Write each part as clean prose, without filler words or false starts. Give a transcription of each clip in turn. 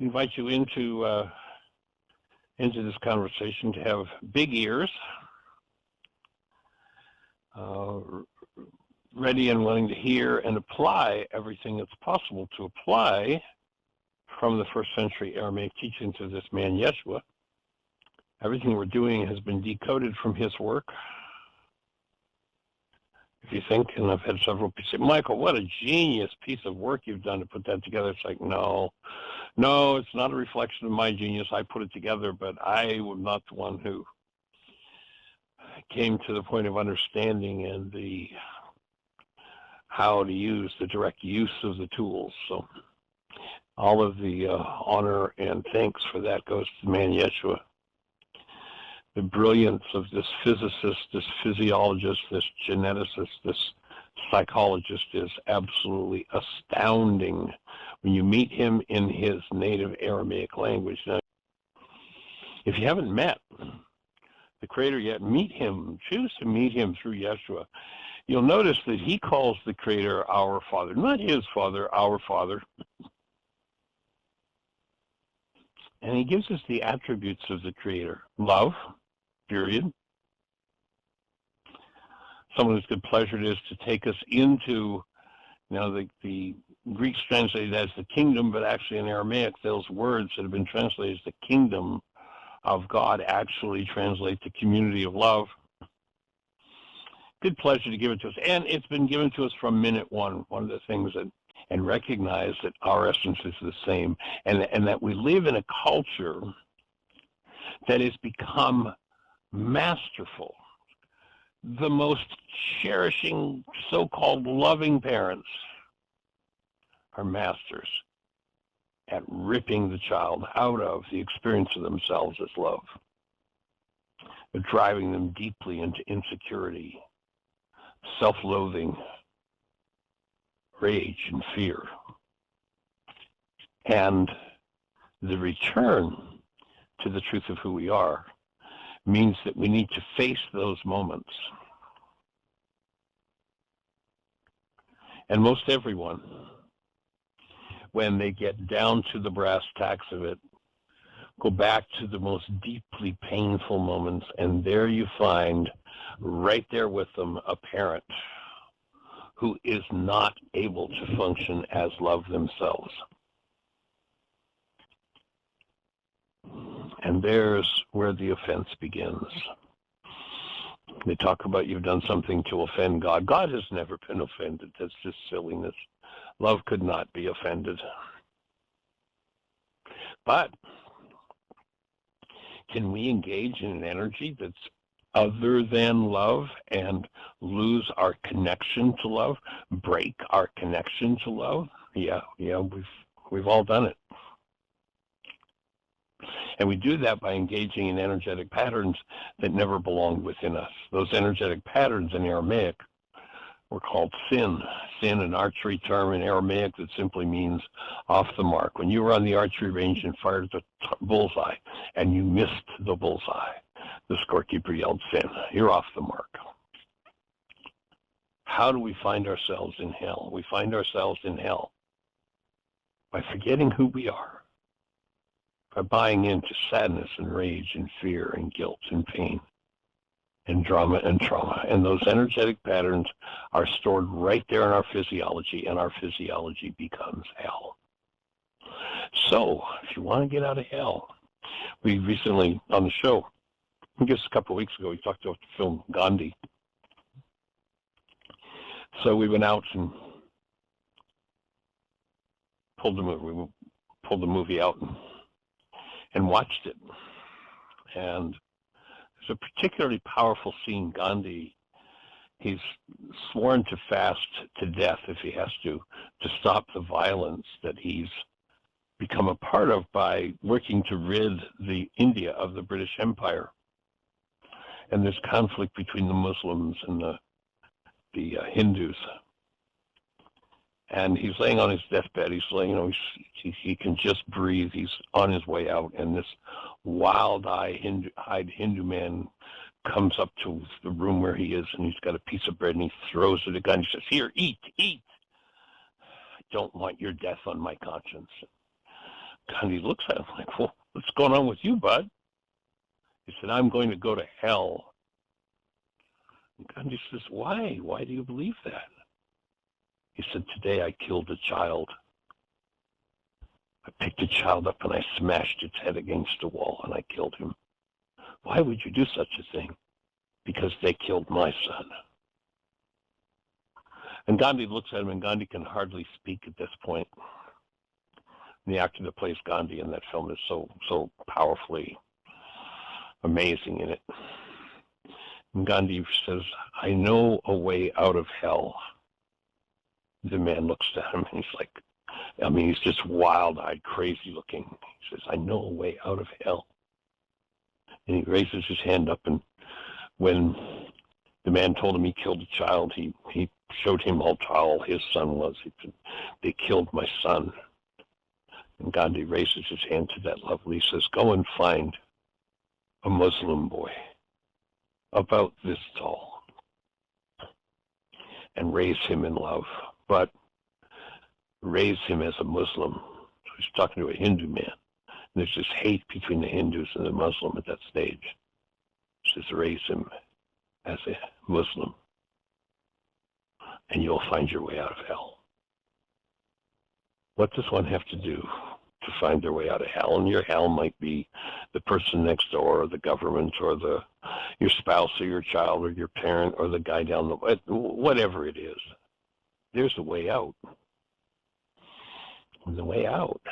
invite you into this conversation to have big ears, ready and willing to hear and apply everything that's possible to apply from the first century Aramaic teachings of this man Yeshua. Everything we're doing has been decoded from his work. If you think, and I've had several people say, Michael, what a genius piece of work you've done to put that together. It's like, no, it's not a reflection of my genius. I put it together, but I was not the one who came to the point of understanding and how to use the direct use of the tools. So all of the honor and thanks for that goes to the man Yeshua. The brilliance of this physicist, this physiologist, this geneticist, this psychologist is absolutely astounding when you meet him in his native Aramaic language. Now, if you haven't met the Creator yet, meet him. Choose to meet him through Yeshua. You'll notice that he calls the Creator our Father, not his Father, our Father. And he gives us the attributes of the Creator. Love, period. Someone whose good pleasure it is to take us into, the Greeks translated as the kingdom, but actually in Aramaic, those words that have been translated as the kingdom of God actually translate the community of love. Good pleasure to give it to us. And it's been given to us from minute one. One of the things and recognize that our essence is the same, and that we live in a culture that has become masterful. The most cherishing, so-called loving parents are masters at ripping the child out of the experience of themselves as love, but driving them deeply into insecurity, self-loathing, rage, and fear. And the return to the truth of who we are means that we need to face those moments. And most everyone, when they get down to the brass tacks of it, go back to the most deeply painful moments, and there you find, right there with them, a parent who is not able to function as love themselves. And there's where the offense begins. They talk about you've done something to offend God. God has never been offended. That's just silliness. Love could not be offended. But can we engage in an energy that's other than love and lose our connection to love, break our connection to love? Yeah, we've all done it. And we do that by engaging in energetic patterns that never belonged within us. Those energetic patterns in Aramaic were called sin. Sin, an archery term in Aramaic that simply means off the mark. When you were on the archery range and fired the bullseye and you missed the bullseye, the scorekeeper yelled sin. You're off the mark. How do we find ourselves in hell? We find ourselves in hell by forgetting who we are, by buying into sadness and rage and fear and guilt and pain and drama and trauma. And those energetic patterns are stored right there in our physiology, and our physiology becomes hell. So if you want to get out of hell, we recently on the show, I guess a couple of weeks ago, we talked about the film Gandhi. So we went out and pulled the movie out and watched it. And there's a particularly powerful scene. Gandhi, he's sworn to fast to death if he has to stop the violence that he's become a part of by working to rid the India of the British Empire. And there's conflict between the Muslims and the Hindus. And he's laying on his deathbed. He's laying, he can just breathe. He's on his way out. And this wild-eyed Hindu man comes up to the room where he is, and he's got a piece of bread, and he throws it at God. He says, "Here, eat. I don't want your death on my conscience." Gandhi looks at him like, well, what's going on with you, bud? He said, I'm going to go to hell. And Gandhi says, why? Why do you believe that? He said, today I killed a child. I picked a child up and I smashed its head against a wall and I killed him. Why would you do such a thing? Because they killed my son. And Gandhi looks at him, and Gandhi can hardly speak at this point. And the actor that plays Gandhi in that film is so powerfully amazing in it. And Gandhi says, I know a way out of hell. The man looks at him, and he's like, he's just wild-eyed, crazy looking. He says, I know a way out of hell. And he raises his hand up, and when the man told him he killed a child, he showed him how tall his son was. He said, they killed my son. And Gandhi raises his hand to that level. He says, go and find a Muslim boy about this tall and raise him in love, but raise him as a Muslim. So he's talking to a Hindu man. And there's this hate between the Hindus and the Muslim at that stage. He says, raise him as a Muslim, and you'll find your way out of hell. What does one have to do to find their way out of hell? And your hell might be the person next door, or the government, or your spouse, or your child, or your parent, or the guy down the way, whatever it is. There's a way out. And the way out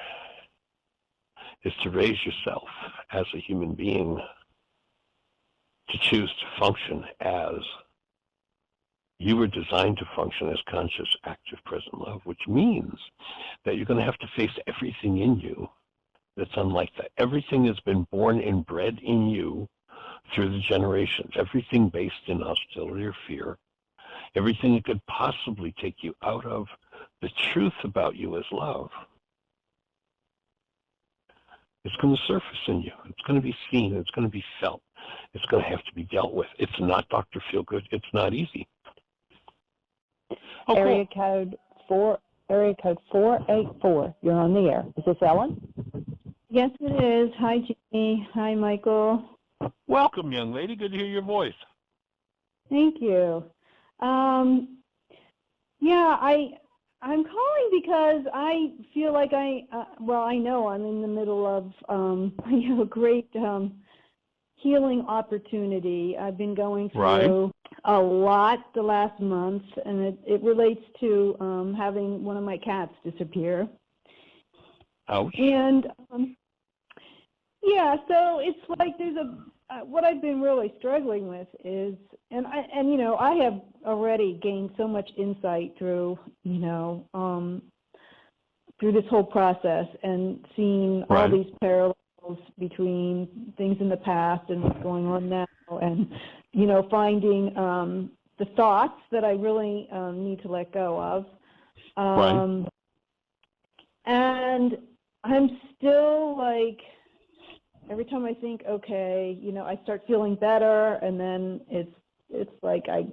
is to raise yourself as a human being, to choose to function as you were designed to function, as conscious, active, present love, which means that you're going to have to face everything in you that's unlike that. Everything has been born and bred in you through the generations, everything based in hostility or fear, everything that could possibly take you out of the truth about you as love. It's going to surface in you. It's going to be seen. It's going to be felt. It's going to have to be dealt with. It's not Dr. Feelgood. It's not easy. Oh, area code 484. You're on the air. Is this Ellen? Yes, it is. Hi, Jeannie. Hi, Michael. Welcome, young lady. Good to hear your voice. Thank you. I'm calling because I feel like I know I'm in the middle of a great healing opportunity. I've been going through a lot the last month, and it relates to having one of my cats disappear. Ouch. And so it's like there's what I've been really struggling with is, and I have already gained so much insight through through this whole process and seeing all these parallels between things in the past and what's going on now, and finding the thoughts that I really need to let go of. And I'm still like, every time I think, okay, I start feeling better, and then it's like I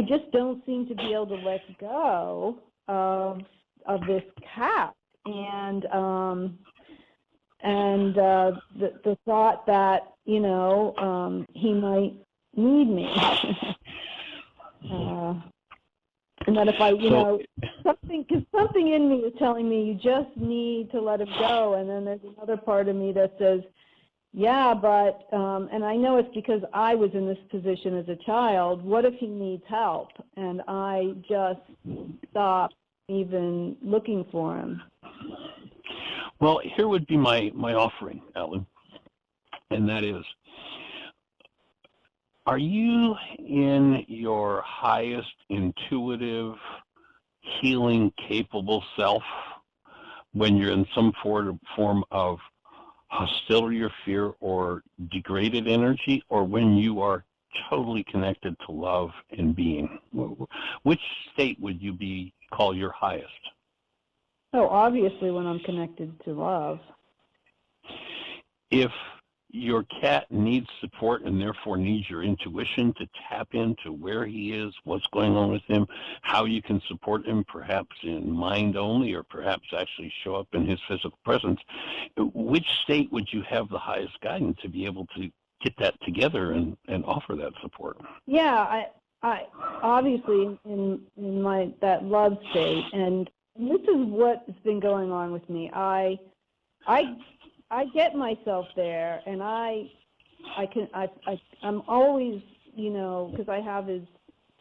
just don't seem to be able to let go of this cat, and the thought that he might need me, and that if I something in me is telling me you just need to let him go, and then there's another part of me that says, yeah, but and I know it's because I was in this position as a child. What if he needs help? And I just stopped even looking for him. Well, here would be my offering, Ellen, and that is, are you in your highest intuitive, healing, capable self when you're in some form of hostility or fear or degraded energy, or when you are totally connected to love and being? Which state would you call your highest? Oh, obviously when I'm connected to love. If your cat needs support and therefore needs your intuition to tap into where he is, what's going on with him, how you can support him, perhaps in mind only, or perhaps actually show up in his physical presence. Which state would you have the highest guidance to be able to get that together and offer that support? Yeah, I obviously in my that love state, and this is what's been going on with me. I get myself there, and I'm always, because I have his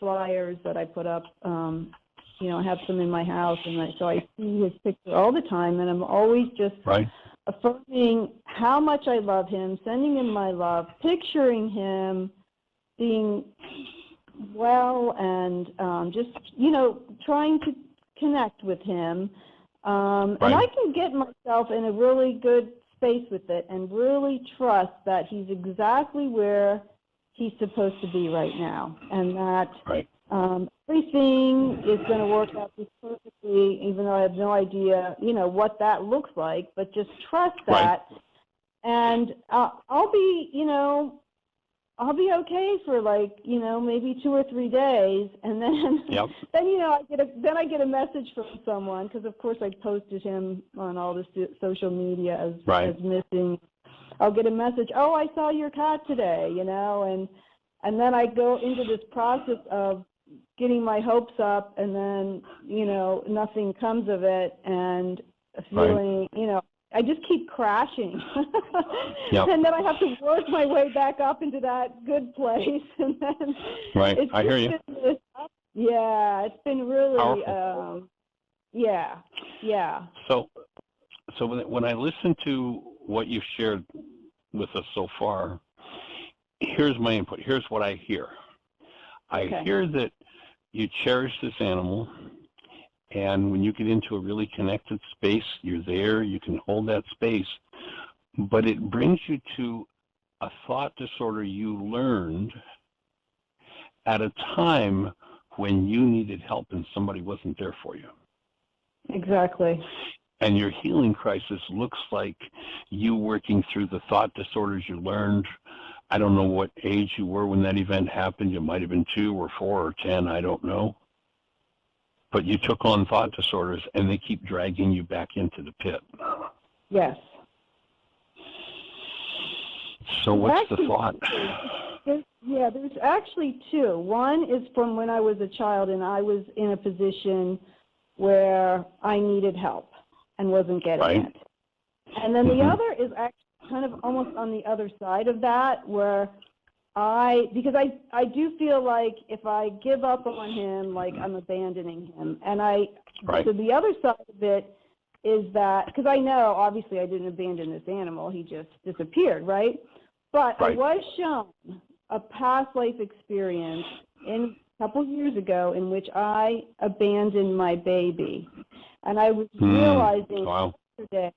flyers that I put up. I have some in my house, and so I see his picture all the time, and I'm always just affirming how much I love him, sending him my love, picturing him being well, and just trying to connect with him. And I can get myself in a really good space with it and really trust that he's exactly where he's supposed to be right now, and that everything is going to work out just perfectly, even though I have no idea, what that looks like, but just trust that. And I'll be okay for maybe 2 or 3 days, and then then I get a message from someone, because of course I posted him on all the social media as missing. I'll get a message, oh, I saw your cat today, and then I go into this process of getting my hopes up, and then nothing comes of it, and feeling I just keep crashing. And then I have to work my way back up into that good place. And then I hear you. It's been really, powerful. So when I listen to what you've shared with us so far, here's my input. Here's what I hear. I hear that you cherish this animal, and when you get into a really connected space, you're there, you can hold that space, but it brings you to a thought disorder you learned at a time when you needed help and somebody wasn't there for you. Exactly. And your healing crisis looks like you working through the thought disorders you learned. I don't know what age you were when that event happened. You might have been 2 or 4 or 10, I don't know. But you took on thought disorders, and they keep dragging you back into the pit. Yes. So what's the thought? There's actually 2. One is from when I was a child, and I was in a position where I needed help and wasn't getting it. And then the other is actually kind of almost on the other side of that, where because I do feel like if I give up on him, like I'm abandoning him. And so the other side of it is that, because I know obviously I didn't abandon this animal, he just disappeared, right? But I was shown a past life experience a couple years ago in which I abandoned my baby. And I was realizing yesterday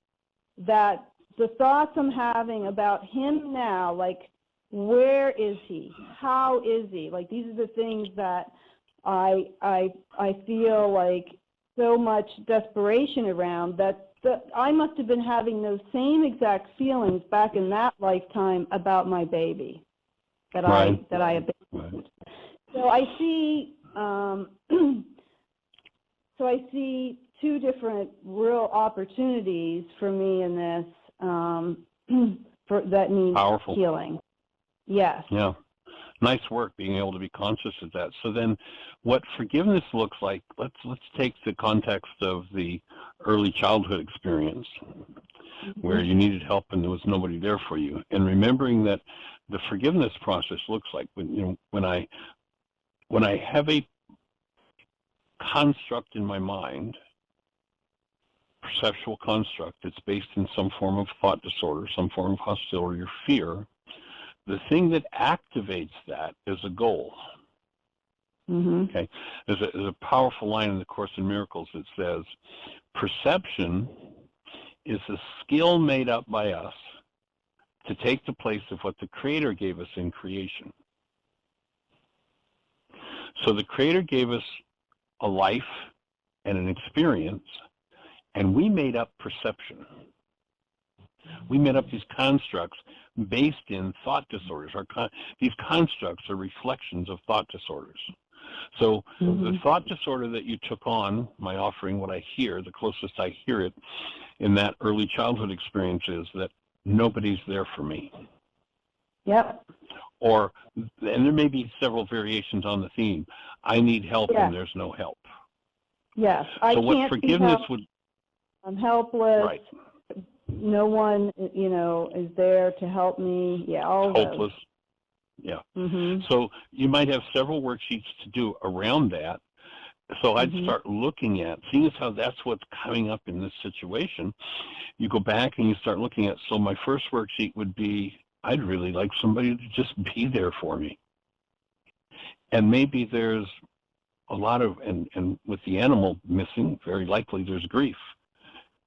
that the thoughts I'm having about him now, like, where is he? How is he? Like, these are the things that I feel like so much desperation around, that I must have been having those same exact feelings back in that lifetime about my baby that I abandoned. So I see see 2 different real opportunities for me in this that needs healing. Yes. Yeah. Nice work being able to be conscious of that. So then what forgiveness looks like, let's take the context of the early childhood experience where you needed help and there was nobody there for you. And remembering that the forgiveness process looks like when I have a construct in my mind, perceptual construct that's based in some form of thought disorder, some form of hostility or fear, the thing that activates that is a goal. Okay, there's a powerful line in the Course in Miracles that says, perception is a skill made up by us to take the place of what the Creator gave us in creation. So the Creator gave us a life and an experience, and we made up perception. We made up these constructs based in thought disorders. These constructs are reflections of thought disorders. So the thought disorder that you took on, my offering, what I hear, the closest I hear it in that early childhood experience is that nobody's there for me. Yep. Or, and there may be several variations on the theme, I need help Yeah. and there's no help. Yes. So what forgiveness would... I'm helpless. Right. No one, is there to help me. Yeah, all Hopeless. Yeah. Mm-hmm. So you might have several worksheets to do around that. So I'd start looking at, seeing as how that's what's coming up in this situation, you go back and you start looking at, so my first worksheet would be, I'd really like somebody to just be there for me. And maybe there's a lot of, and with the animal missing, very likely there's grief.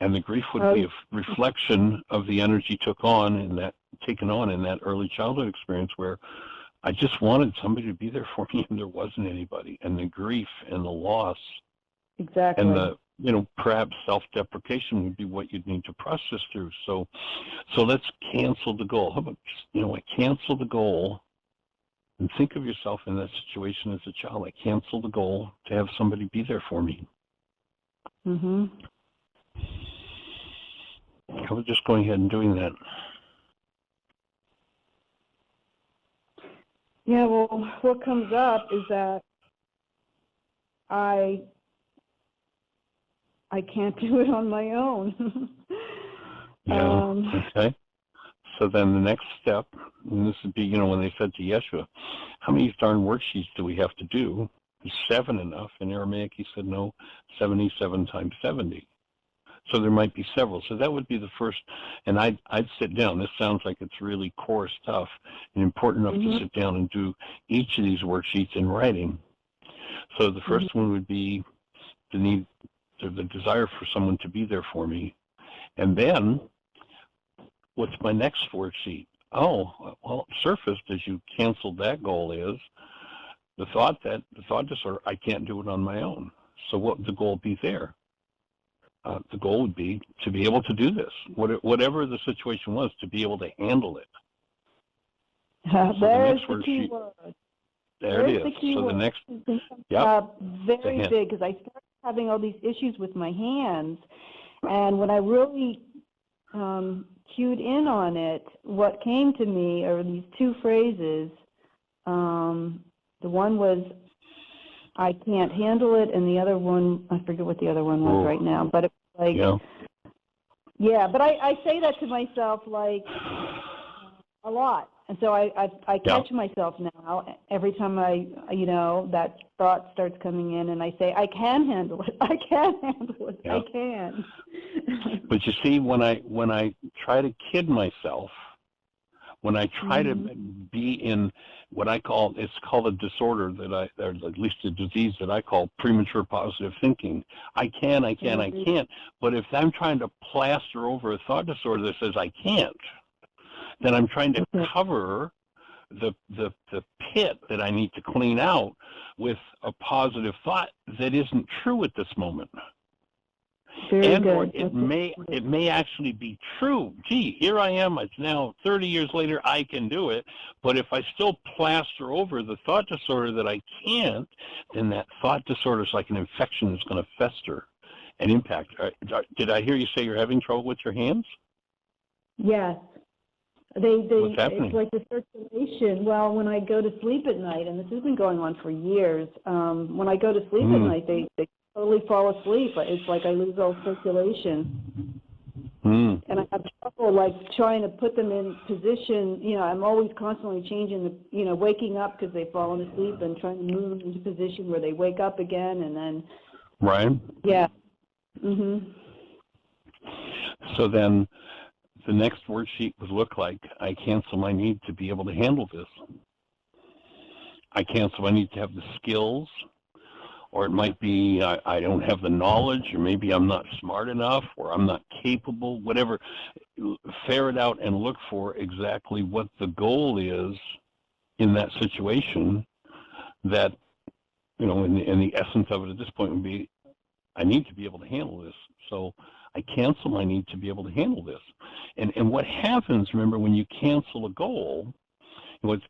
And the grief would be a reflection of the energy taken on in that early childhood experience where I just wanted somebody to be there for me and there wasn't anybody. And the grief and the loss Exactly. and the, perhaps self-deprecation would be what you'd need to process through. So let's cancel the goal. How about just, I cancel the goal and think of yourself in that situation as a child. I cancel the goal to have somebody be there for me. Mm-hmm. I was just going ahead and doing that. Yeah, well, what comes up is that I can't do it on my own. Yeah, okay. So then the next step, and this would be, when they said to Yeshua, how many darn worksheets do we have to do? Is 7 enough? In Aramaic, he said, no, 77 times 70. So there might be several. So that would be the first, and I'd sit down. This sounds like it's really core stuff and important enough to sit down and do each of these worksheets in writing. So the first one would be the desire for someone to be there for me. And then, what's my next worksheet? Oh, well, surfaced as you canceled that goal is the thought disorder, I can't do it on my own. So what would the goal be there? The goal would be to be able to do this, whatever the situation was, to be able to handle it. There's the key word. There it is. The key so word. the next, very big, because I started having all these issues with my hands, and when I really cued in on it, what came to me are these two phrases. The one was, I can't handle it, and the other one, I forget what the other one was right now, but it was like, yeah, but I say that to myself like a lot, and so I catch myself now every time that thought starts coming in, and I say, I can handle it, I can handle it, I can. But you see, when I try to kid myself, when I try to be in what I call, it's called a disorder or at least a disease that I call premature positive thinking. I can't. But if I'm trying to plaster over a thought disorder that says I can't, then I'm trying to cover the pit that I need to clean out with a positive thought that isn't true at this moment. Or it may actually be true. Gee, here I am. It's now 30 years later. I can do it. But if I still plaster over the thought disorder that I can't, then that thought disorder is like an infection that's going to fester and impact. Did I hear you say you're having trouble with your hands? Yes. What's happening? It's like the circulation. Well, when I go to sleep at night, and this has been going on for years, when I go to sleep at night, they totally fall asleep. It's like I lose all circulation. And I have trouble trying to put them in position. I'm always constantly changing waking up because they've fallen asleep and trying to move them into position where they wake up again and then. Right. Yeah. So then the next worksheet would look like, I cancel my need to be able to handle this. I cancel my need to have the skills. Or it might be I don't have the knowledge, or maybe I'm not smart enough, or I'm not capable, whatever. Ferret out and look for exactly what the goal is in that situation that, in the essence of it at this point would be, I need to be able to handle this. So I cancel my need to be able to handle this. And what happens, remember, when you cancel a goal, let's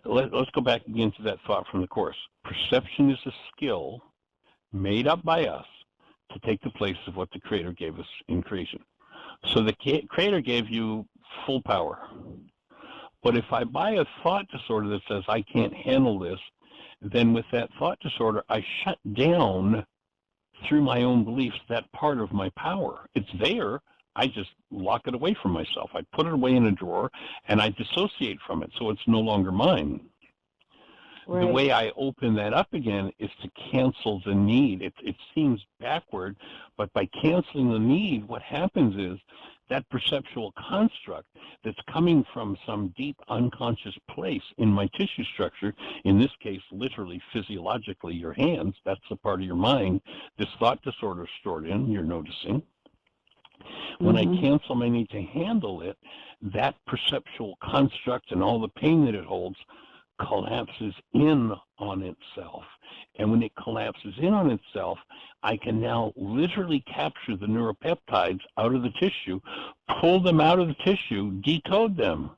go back again to that thought from the Course. Perception is a skill made up by us to take the place of what the Creator gave us in creation. So the Creator gave you full power. But if I buy a thought disorder that says I can't handle this, then with that thought disorder, I shut down through my own beliefs that part of my power. It's there. I just lock it away from myself. I put it away in a drawer, and I dissociate from it, so it's no longer mine. Right. The way I open that up again is to cancel the need. It seems backward, but by canceling the need, what happens is that perceptual construct that's coming from some deep unconscious place in my tissue structure, in this case, literally physiologically, your hands, that's the part of your mind this thought disorder is stored in, you're noticing. When I cancel my need to handle it, that perceptual construct and all the pain that it holds collapses in on itself. And when it collapses in on itself, I can now literally capture the neuropeptides out of the tissue, pull them out of the tissue, decode them.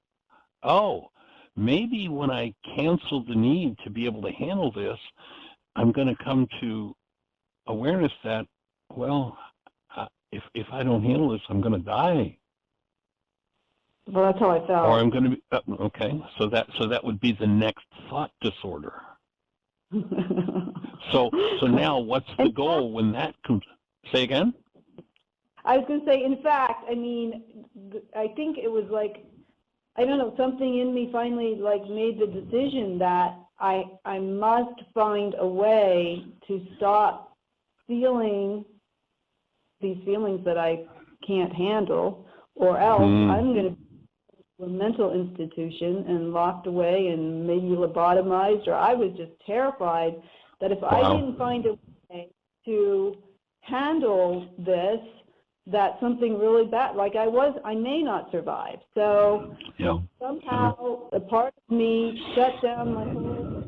Oh, maybe when I cancel the need to be able to handle this, I'm going to come to awareness that, well, if I don't handle this, I'm going to die. Well, that's how I felt. Or I'm going to be okay. So that would be the next thought disorder. So now, what's the goal when that comes? Say again. I was going to say, in fact, I mean, I think it was like, I don't know, something in me finally like made the decision that I must find a way to stop feeling these feelings that I can't handle, or else I'm going to be in a mental institution and locked away and maybe lobotomized, or I was just terrified that if I didn't find a way to handle this, that something really bad, like I may not survive. So somehow a part of me shut down my whole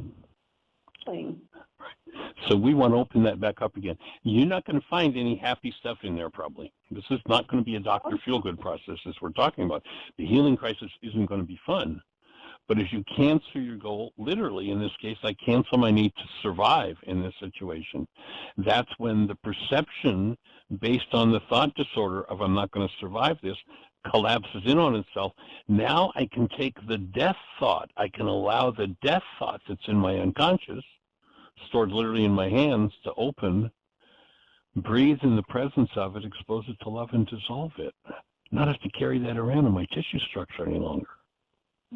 thing. So we want to open that back up again. You're not going to find any happy stuff in there probably. This is not going to be a Dr. Feelgood process as we're talking about. The healing crisis isn't going to be fun. But as you cancel your goal, literally in this case, I cancel my need to survive in this situation. That's when the perception based on the thought disorder of I'm not going to survive this collapses in on itself. Now I can take the death thought. I can allow the death thought that's in my unconscious, stored literally in my hands, to open, breathe in the presence of it, expose it to love, and dissolve it. Not have to carry that around in my tissue structure any longer.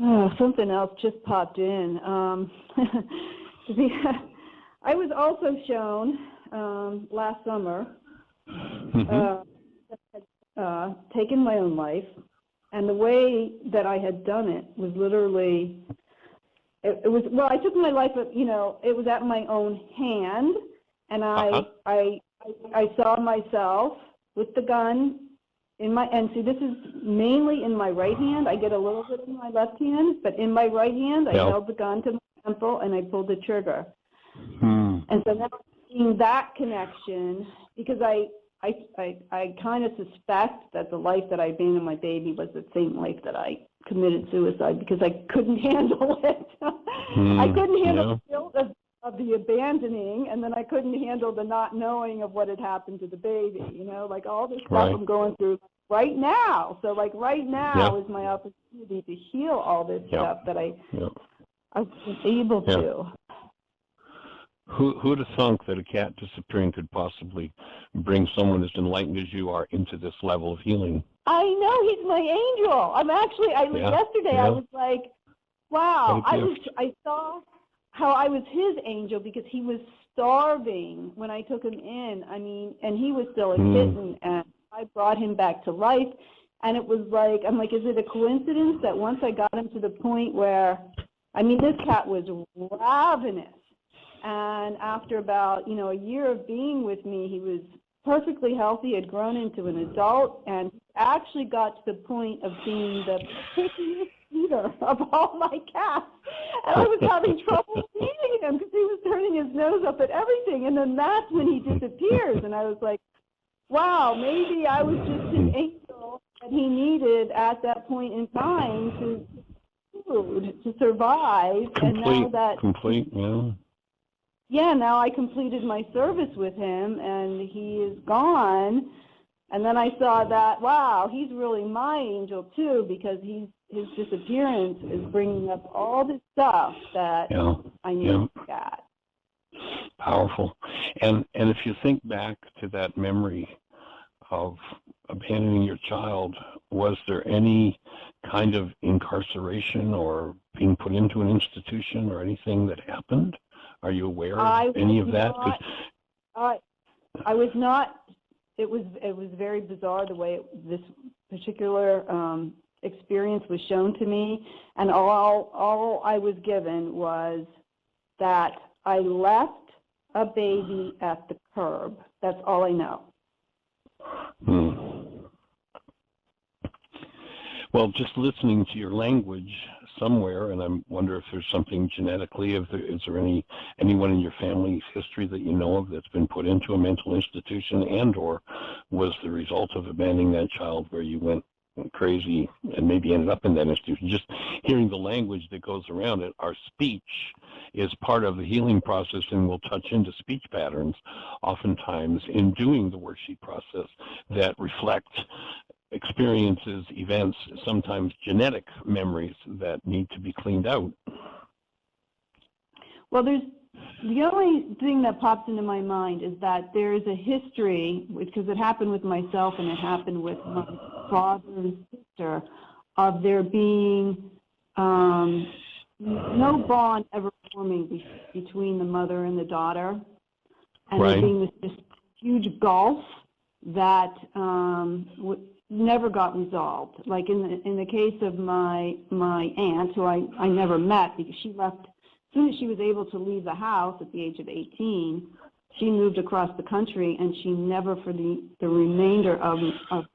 Oh, something else just popped in. I was also shown last summer taken my own life, and the way that I had done it was literally, it was, well, I took my life, you know, it was at my own hand, and I saw myself with the gun in my, and see, this is mainly in my right hand. I get a little bit in my left hand, but in my right hand, I held the gun to my temple and I pulled the trigger. And so now seeing that connection, because I kind of suspect that the life that I abandoned my baby was the same life that I committed suicide, because I couldn't handle it. I couldn't handle the guilt of the abandoning, and then I couldn't handle the not knowing of what had happened to the baby, you know, like all this stuff I'm going through right now. So like right now is my opportunity to heal all this stuff that I wasn't able to. Who'd have thunk that a cat disappearing could possibly bring someone as enlightened as you are into this level of healing? I know, he's my angel. I'm actually, yesterday I was like, wow, I saw how I was his angel, because he was starving when I took him in. I mean, and he was still a kitten, and I brought him back to life. And it was like, I'm like, is it a coincidence that once I got him to the point where, I mean, this cat was ravenous. And after about, you know, a year of being with me, he was perfectly healthy, had grown into an adult, and actually got to the point of being the pickiest eater of all my cats. And I was having trouble feeding him because he was turning his nose up at everything. And then that's when he disappears. And I was like, wow, maybe I was just an angel that he needed at that point in time to food to survive. And now that now I completed my service with him, and he is gone. And then I saw that, wow, he's really my angel too, because his disappearance is bringing up all this stuff that I need to look at. Powerful. And if you think back to that memory of abandoning your child, was there any kind of incarceration or being put into an institution or anything that happened? Are you aware of any of that? I was not. It was very bizarre the way this particular experience was shown to me, and all I was given was that I left a baby at the curb. That's all I know. Well, just listening to your language somewhere, and I wonder if there's something genetically, is there anyone in your family's history that you know of that's been put into a mental institution, and or was the result of abandoning that child where you went crazy and maybe ended up in that institution? Just hearing the language that goes around it, our speech is part of the healing process, and we'll touch into speech patterns oftentimes in doing the worksheet process that reflect experiences, events, sometimes genetic memories that need to be cleaned out. Well, the only thing that pops into my mind is that there is a history, because it happened with myself and it happened with my father's sister, of there being no bond ever forming between the mother and the daughter, and there being this huge gulf that never got resolved. Like in the case of my aunt, who I never met because she left as soon as she was able to leave the house at the age of 18. She moved across the country, and she never, for the remainder of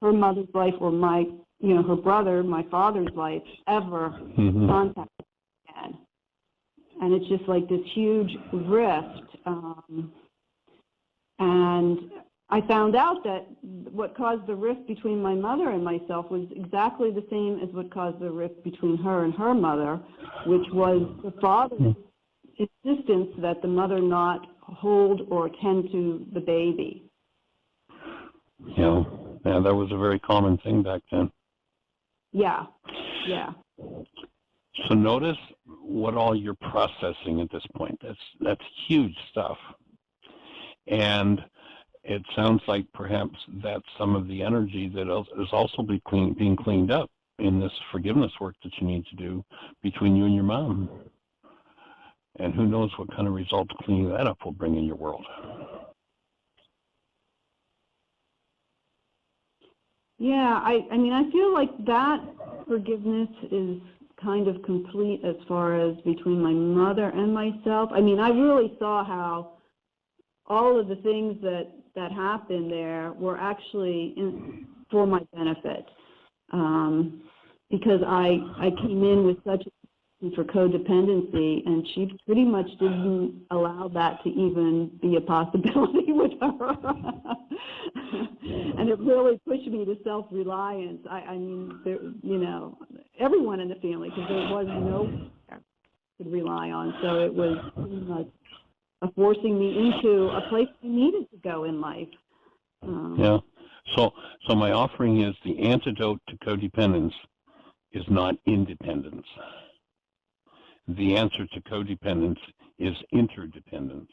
her mother's life or her brother, my father's life, ever contacted me again. And it's just like this huge rift. And I found out that what caused the rift between my mother and myself was exactly the same as what caused the rift between her and her mother, which was the father's insistence that the mother not hold or tend to the baby. Yeah, that was a very common thing back then. Yeah. So notice what all you're processing at this point. That's huge stuff. And it sounds like perhaps that's some of the energy that is also being cleaned up in this forgiveness work that you need to do between you and your mom. And who knows what kind of results cleaning that up will bring in your world. Yeah, I mean, I feel like that forgiveness is kind of complete as far as between my mother and myself. I mean, I really saw how all of the things that happened there were actually for my benefit, because I came in with such a for codependency, and she pretty much didn't allow that to even be a possibility with her. And it really pushed me to self-reliance. I mean, there, everyone in the family, because there was no one I could rely on, so it was pretty much forcing me into a place I needed to go in life. So my offering is the antidote to codependence is not independence. The answer to codependence is interdependence,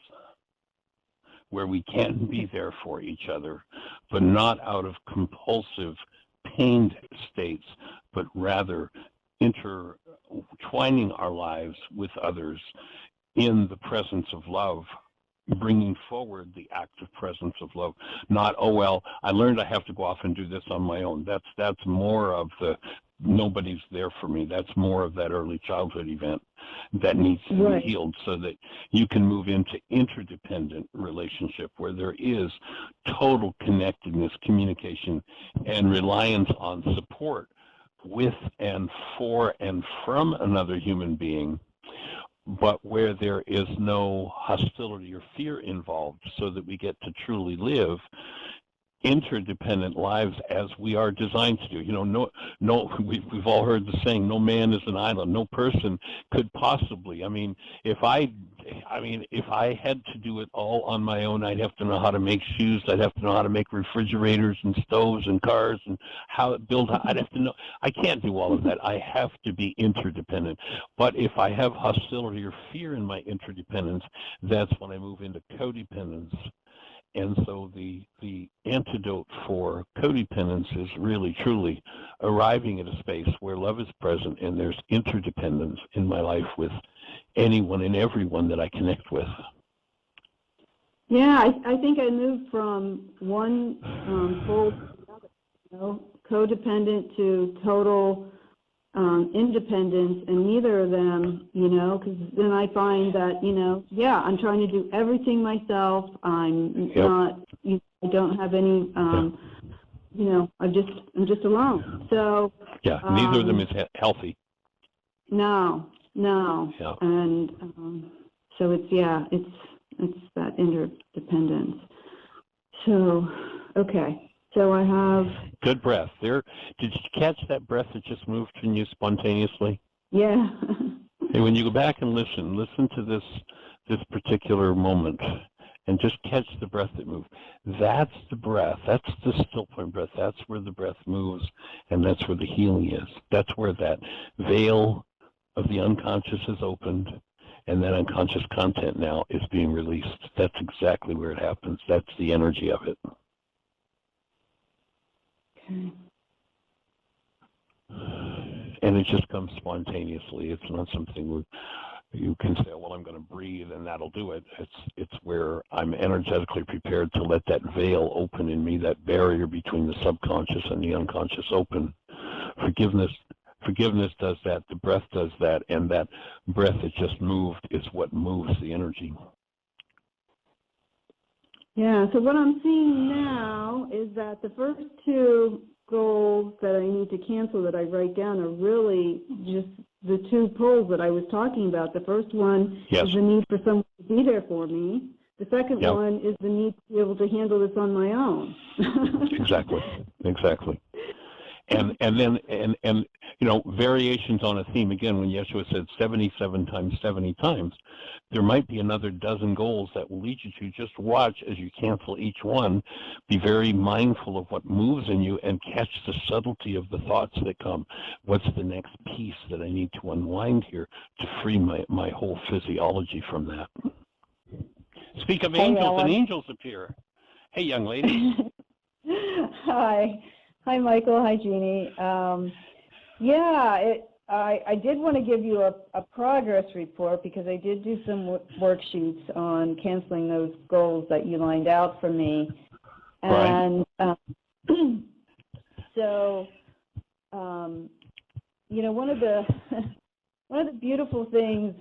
where we can be there for each other, but not out of compulsive, pained states, but rather intertwining our lives with others in the presence of love, bringing forward the active presence of love. Not, oh, well, I learned I have to go off and do this on my own. That's more of the nobody's there for me. That's more of that early childhood event that needs to be healed, so that you can move into interdependent relationship where there is total connectedness, communication, and reliance on support with and for and from another human being, but where there is no hostility or fear involved, so that we get to truly live interdependent lives as we are designed to do. You know, we've all heard the saying, no man is an island. No person could possibly. I mean, if I had to do it all on my own, I'd have to know how to make shoes. I'd have to know how to make refrigerators and stoves and cars and how it build. I'd have to know. I can't do all of that. I have to be interdependent. But if I have hostility or fear in my interdependence, that's when I move into codependence. And so the antidote for codependence is really, truly arriving at a space where love is present and there's interdependence in my life with anyone and everyone that I connect with. Yeah, I think I moved from one pole to another, you know, codependent to total independence, and neither of them, you know, because then I find that, you know, yeah, I'm trying to do everything myself. I'm not, you know, I don't have any, you know, I'm just alone. So yeah, neither of them is healthy. No. Yeah. And so it's that interdependence. So okay. So I have good breath. There, did you catch that breath that just moved from you spontaneously? Yeah. Hey, when you go back and listen to this particular moment, and just catch the breath that moved. That's the breath. That's the still point breath. That's where the breath moves, and that's where the healing is. That's where that veil of the unconscious is opened, and that unconscious content now is being released. That's exactly where it happens. That's the energy of it. Okay. And it just comes spontaneously. It's not something you can say, well, I'm going to breathe and that'll do it. It's where I'm energetically prepared to let that veil open in me, that barrier between the subconscious and the unconscious open. Forgiveness does that. The breath does that. And that breath that just moved is what moves the energy. Yeah, so what I'm seeing now is that the first two goals that I need to cancel that I write down are really just the two poles that I was talking about. The first one is the need for someone to be there for me. The second one is the need to be able to handle this on my own. Exactly. And then you know, variations on a theme. Again, when Yeshua said 77 times 70 times, there might be another dozen goals that will lead you to. Just watch as you cancel each one. Be very mindful of what moves in you and catch the subtlety of the thoughts that come. What's the next piece that I need to unwind here to free my whole physiology from that? Speak of angels, and angels appear. Hey, young lady. Hi, Michael. Hi, Jeannie. I did want to give you a progress report because I did do some worksheets on canceling those goals that you lined out for me. And so, you know, one of the beautiful things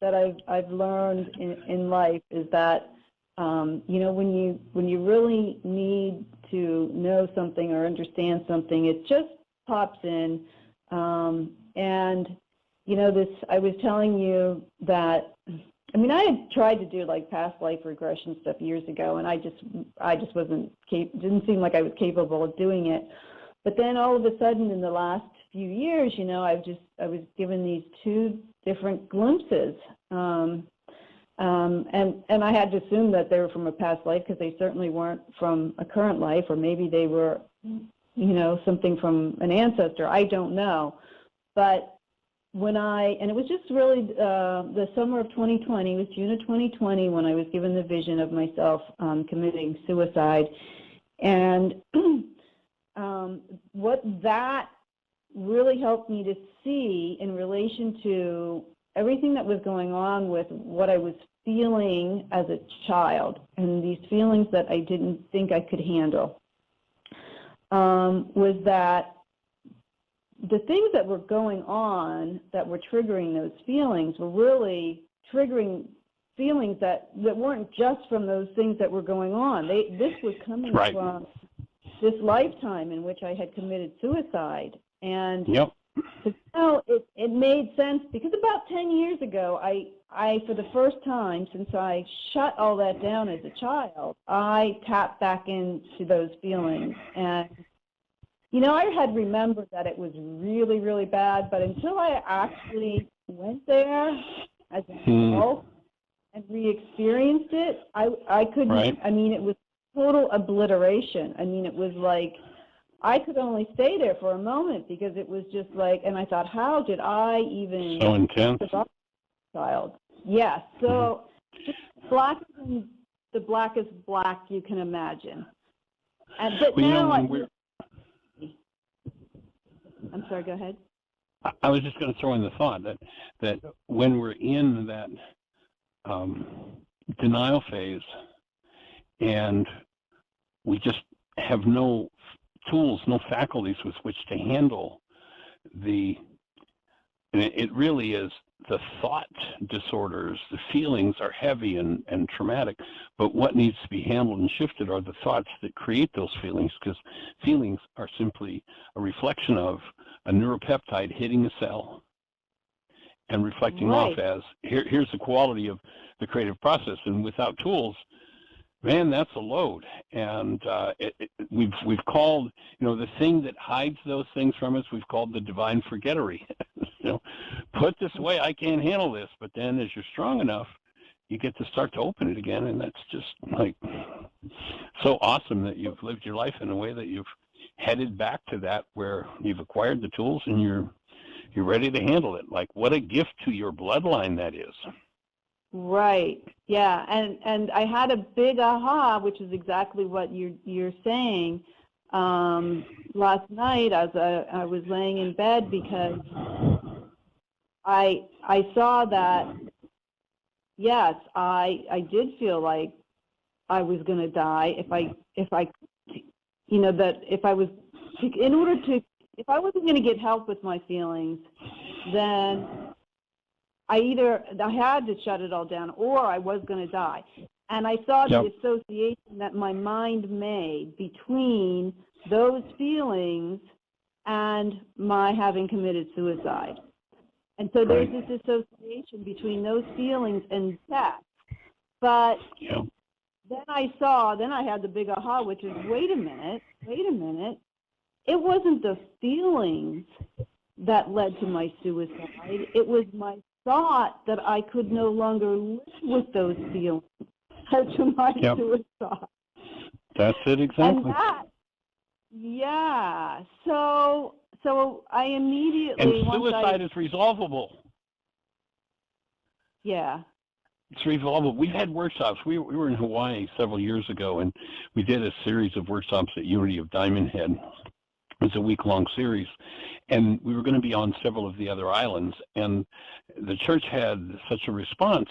that I've learned in life is that you know, when you really need to know something or understand something, it just pops in. And you know, I was telling you that, I mean, I had tried to do like past life regression stuff years ago, and I just wasn't didn't seem like I was capable of doing it. But then all of a sudden, in the last few years, you know, I was given these two different glimpses. And I had to assume that they were from a past life because they certainly weren't from a current life, or maybe they were, you know, something from an ancestor. I don't know. But and it was just really the summer of 2020, it was June of 2020 when I was given the vision of myself committing suicide. And what that really helped me to see in relation to everything that was going on with what I was feeling as a child and these feelings that I didn't think I could handle, was that the things that were going on that were triggering those feelings were really triggering feelings that weren't just from those things that were going on. This was coming from this lifetime in which I had committed suicide. And No, it made sense because about 10 years ago, I for the first time since I shut all that down as a child, I tapped back into those feelings. And, I had remembered that it was really, really bad, but until I actually went there as an adult and re-experienced it, I couldn't, Right. I mean, it was total obliteration. I mean, it was like, I could only stay there for a moment because it was just like, and I thought, how did I even So intense. survive as a child? Yes, so just blacker than the blackest black you can imagine. And but Well, now when I'm sorry, go ahead. I was just going to throw in the thought that when we're in that denial phase and we just have no tools, no faculties with which to handle and it really is the thought disorders, the feelings are heavy and traumatic, but what needs to be handled and shifted are the thoughts that create those feelings, because feelings are simply a reflection of a neuropeptide hitting a cell and reflecting Right. off as, here's the quality of the creative process, and without tools, man, that's a load. And we've called, the thing that hides those things from us, we've called the divine forgettery. Put this away, I can't handle this. But then as you're strong enough, you get to start to open it again. And that's just like so awesome that you've lived your life in a way that you've headed back to that where you've acquired the tools and you're ready to handle it. Like, what a gift to your bloodline that is. Right. Yeah. And I had a big aha, which is exactly what you're saying. Last night as I was laying in bed because I saw that, yes, I did feel like I was going to die if I wasn't going to get help with my feelings, then I had to shut it all down or I was going to die. And I saw Yep. the association that my mind made between those feelings and my having committed suicide. And so there's Right. this association between those feelings and death. But Yeah. then I had the big aha, which is, wait a minute. It wasn't the feelings that led to my suicide. It was my thought that I could no longer live with those feelings led to my Yep. suicide. That's it exactly. And yeah. So I immediately, And suicide is resolvable. Yeah. It's resolvable. We've had workshops. We were in Hawaii several years ago, and we did a series of workshops at Unity of Diamond Head. It was a week-long series, and we were going to be on several of the other islands. And the church had such a response,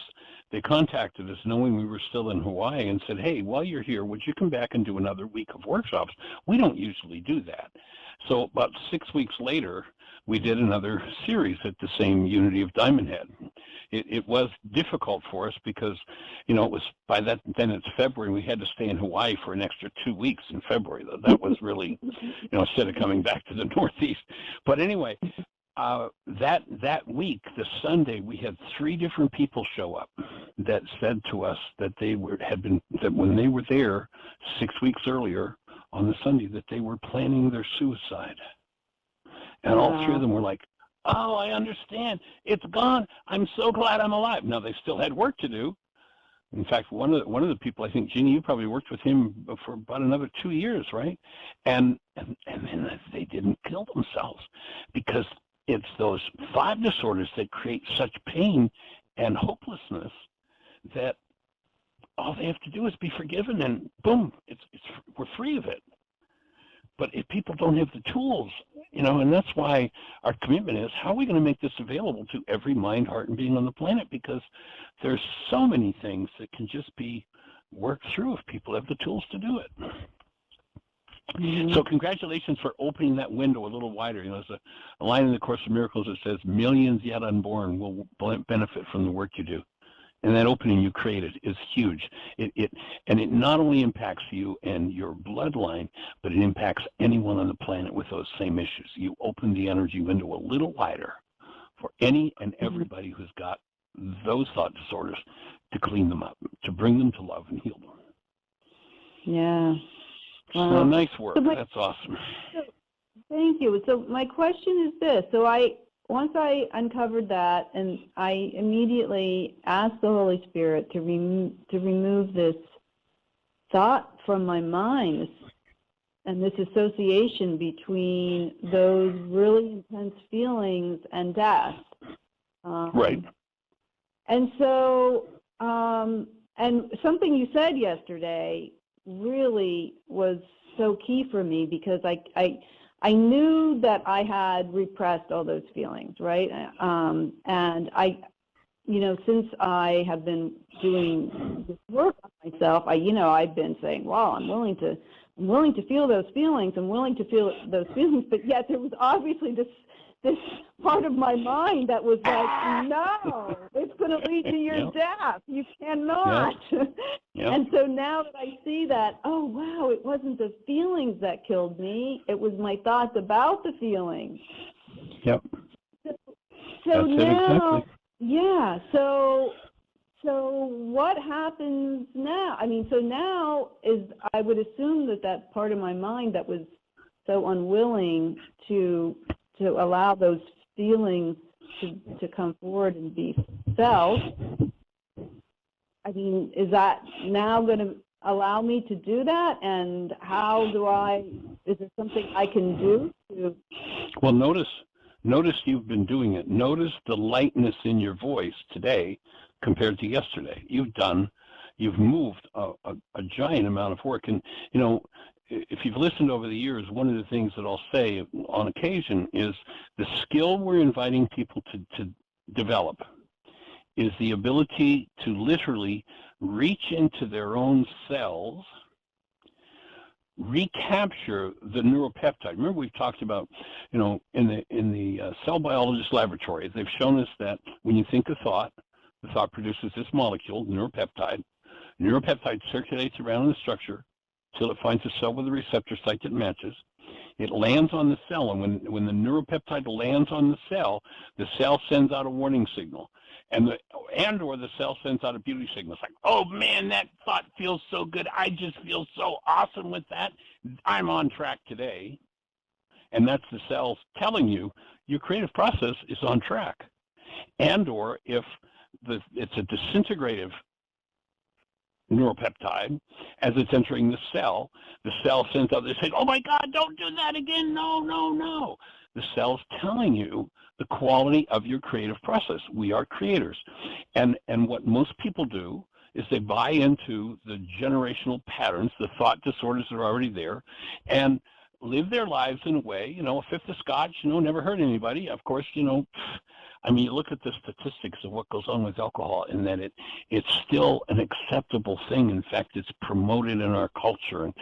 they contacted us knowing we were still in Hawaii and said, hey, while you're here, would you come back and do another week of workshops? We don't usually do that. So about 6 weeks later, we did another series at the same Unity of Diamond Head. It was difficult for us because, it was then it's February, and we had to stay in Hawaii for an extra 2 weeks in February. That was really, instead of coming back to the Northeast. But anyway, that week, the Sunday, we had 3 different people show up that said to us that that when they were there 6 weeks earlier on the Sunday, that they were planning their suicide. And all 3 of them were like, oh, I understand. It's gone. I'm so glad I'm alive. Now, they still had work to do. In fact, one of the people, I think, Jeannie, you probably worked with him for about another 2 years, right? And then they didn't kill themselves because it's those 5 disorders that create such pain and hopelessness that all they have to do is be forgiven, and boom, we're free of it. But if people don't have the tools, and that's why our commitment is, how are we going to make this available to every mind, heart, and being on the planet? Because there's so many things that can just be worked through if people have the tools to do it. Mm-hmm. So congratulations for opening that window a little wider. There's a line in the Course of Miracles that says, millions yet unborn will benefit from the work you do. And that opening you created is huge. And it not only impacts you and your bloodline, but it impacts anyone on the planet with those same issues. You open the energy window a little wider for any and everybody who's got those thought disorders, to clean them up, to bring them to love and heal them. Yeah. Wow. So nice work. So That's awesome. Thank you. So my question is this. So once I uncovered that, and I immediately asked the Holy Spirit to remove this thought from my mind, and this association between those really intense feelings and death. Right. And so, and something you said yesterday really was so key for me, because I knew that I had repressed all those feelings, right? And since I have been doing this work on myself, I've been saying, "Wow, I'm willing to feel those feelings. I'm willing to feel those feelings." But yet there was obviously this part of my mind that was like, "No, it's going to lead to your death. You cannot." Yeah. And so now that I see that, oh wow, it wasn't the feelings that killed me; it was my thoughts about the feelings. Yep. So now, exactly. yeah. So what happens now? I mean, so now I would assume that part of my mind that was so unwilling to allow those feelings to come forward and be felt. I mean, is that now going to allow me to do that? And is there something I can do to? Well, notice you've been doing it. Notice the lightness in your voice today compared to yesterday. You've moved a giant amount of work. And, if you've listened over the years, one of the things that I'll say on occasion is the skill we're inviting people to develop is the ability to literally reach into their own cells, recapture the neuropeptide. Remember, we've talked about, in the cell biologist laboratory, they've shown us that when you think a thought, the thought produces this molecule, neuropeptide. Neuropeptide circulates around in the structure till it finds a cell with a receptor site that matches. It lands on the cell, and when the neuropeptide lands on the cell sends out a warning signal, or the cell sends out a beauty signal. It's like, oh man, that thought feels so good. I just feel so awesome with that. I'm on track today. And that's the cells telling you your creative process is on track. Or if it's a disintegrative neuropeptide, as it's entering the cell sends out, they say, oh my God, don't do that again. No, no, no. The cell's telling you the quality of your creative process. We are creators. And what most people do is they buy into the generational patterns, the thought disorders that are already there, and live their lives in a way, a fifth of scotch, never hurt anybody. Of course, you look at the statistics of what goes on with alcohol, and that it's still an acceptable thing. In fact, it's promoted in our culture, and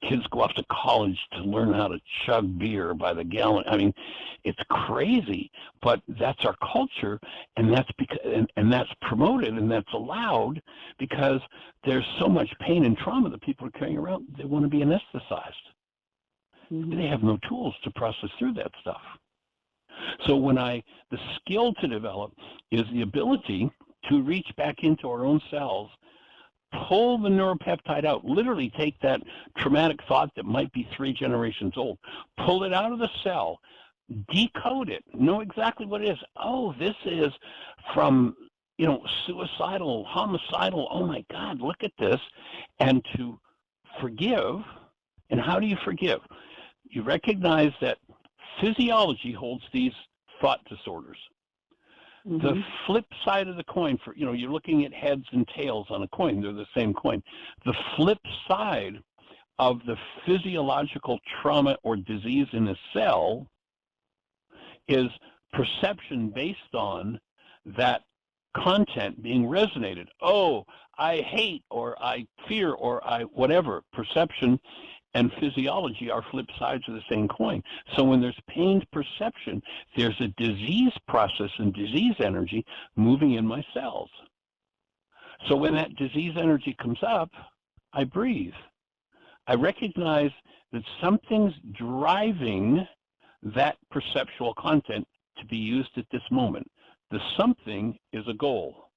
kids go off to college to learn how to chug beer by the gallon. I mean, it's crazy, but that's our culture, and that's because, and that's promoted, and that's allowed because there's so much pain and trauma that people are carrying around. They want to be anesthetized. Mm-hmm. They have no tools to process through that stuff. So the skill to develop is the ability to reach back into our own cells, pull the neuropeptide out, literally take that traumatic thought that might be 3 generations old, pull it out of the cell, decode it, know exactly what it is. Oh, this is from, suicidal, homicidal. Oh my God, look at this. And to forgive. And how do you forgive? You recognize that physiology holds these thought disorders. Mm-hmm. The flip side of the coin, you're looking at heads and tails on a coin. They're the same coin. The flip side of the physiological trauma or disease in a cell is perception based on that content being resonated. Oh, I hate, or I fear, or I whatever. Perception and physiology are flip sides of the same coin. So when there's pained perception, there's a disease process and disease energy moving in my cells. So when that disease energy comes up, I breathe. I recognize that something's driving that perceptual content to be used at this moment. The something is a goal.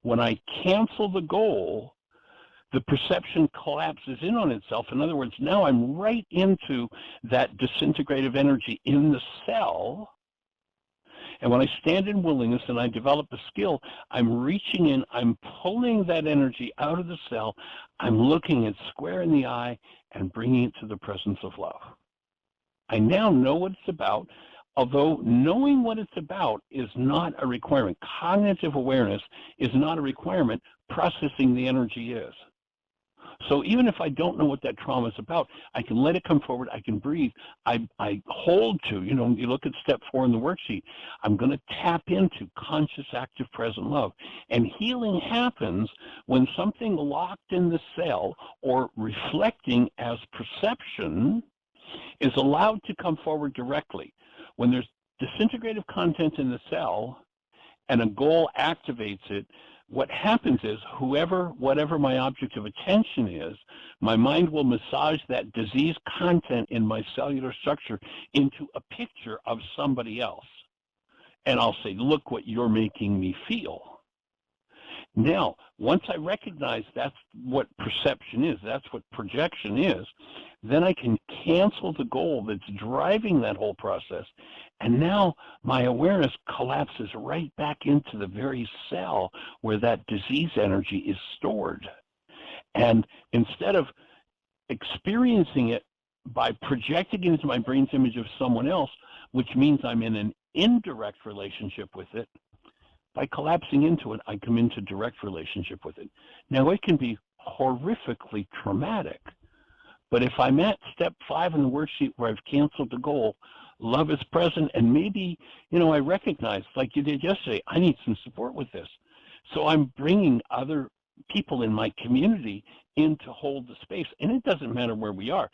When I cancel the goal, the perception collapses in on itself. In other words, now I'm right into that disintegrative energy in the cell. And when I stand in willingness and I develop a skill, I'm reaching in, I'm pulling that energy out of the cell, I'm looking it square in the eye and bringing it to the presence of love. I now know what it's about, although knowing what it's about is not a requirement. Cognitive awareness is not a requirement. Processing the energy is. So even if I don't know what that trauma is about, I can let it come forward. I can breathe. I hold to, you look at step 4 in the worksheet. I'm going to tap into conscious, active, present love. And healing happens when something locked in the cell or reflecting as perception is allowed to come forward directly. When there's disintegrative content in the cell and a goal activates it, what happens is whatever my object of attention is, my mind will massage that disease content in my cellular structure into a picture of somebody else. And I'll say, look what you're making me feel. Now, once I recognize that's what perception is, that's what projection is, then I can cancel the goal that's driving that whole process. And now my awareness collapses right back into the very cell where that disease energy is stored. And instead of experiencing it by projecting it into my brain's image of someone else, which means I'm in an indirect relationship with it, by collapsing into it, I come into direct relationship with it. Now, it can be horrifically traumatic, but if I'm at step 5 in the worksheet where I've canceled the goal, love is present, and maybe, I recognize, like you did yesterday, I need some support with this. So I'm bringing other people in my community in to hold the space, and it doesn't matter where we are.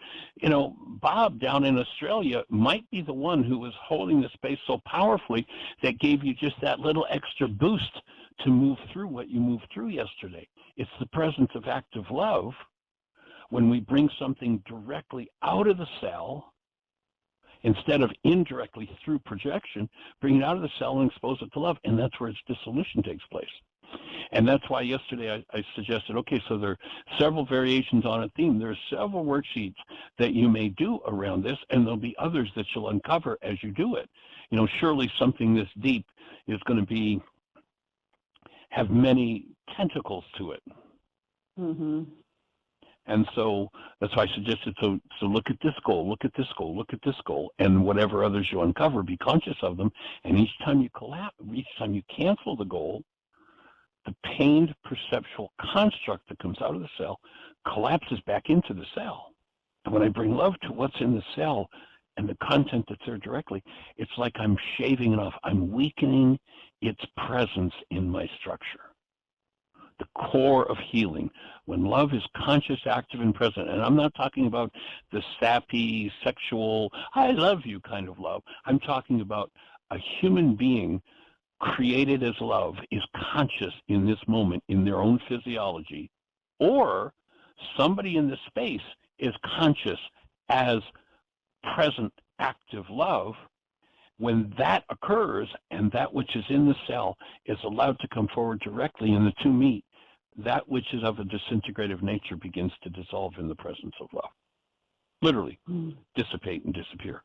Bob down in Australia might be the one who was holding the space so powerfully that gave you just that little extra boost to move through what you moved through yesterday. It's the presence of active love when we bring something directly out of the cell instead of indirectly through projection, bring it out of the cell and expose it to love, and that's where its dissolution takes place. And that's why yesterday I suggested, okay, so there are several variations on a theme. There are several worksheets that you may do around this, and there'll be others that you'll uncover as you do it. Surely something this deep is going to have many tentacles to it. Mm-hmm. And so that's why I suggested, so look at this goal, look at this goal, look at this goal, and whatever others you uncover, be conscious of them. And each time you cancel the goal, the pained perceptual construct that comes out of the cell collapses back into the cell. And when I bring love to what's in the cell and the content that's there directly, it's like I'm shaving it off. I'm weakening its presence in my structure. The core of healing, when love is conscious, active, and present. And I'm not talking about the sappy, sexual, I love you kind of love. I'm talking about a human being created as love is conscious in this moment in their own physiology, or somebody in the space is conscious as present, active love. When that occurs and that which is in the cell is allowed to come forward directly and the two meet, that which is of a disintegrative nature begins to dissolve in the presence of love. Literally, dissipate and disappear.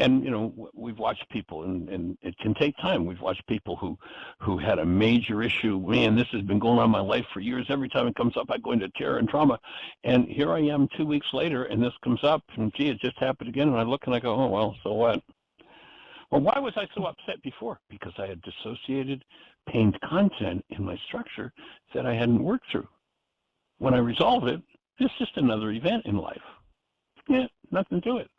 And, we've watched people, and it can take time. We've watched people who had a major issue. Man, this has been going on in my life for years. Every time it comes up, I go into terror and trauma. And here I am 2 weeks later, and this comes up, and gee, it just happened again. And I look and I go, oh, well, so what? Well, why was I so upset before? Because I had dissociated, pained content in my structure that I hadn't worked through. When I resolve it, it's just another event in life. Yeah, nothing to it.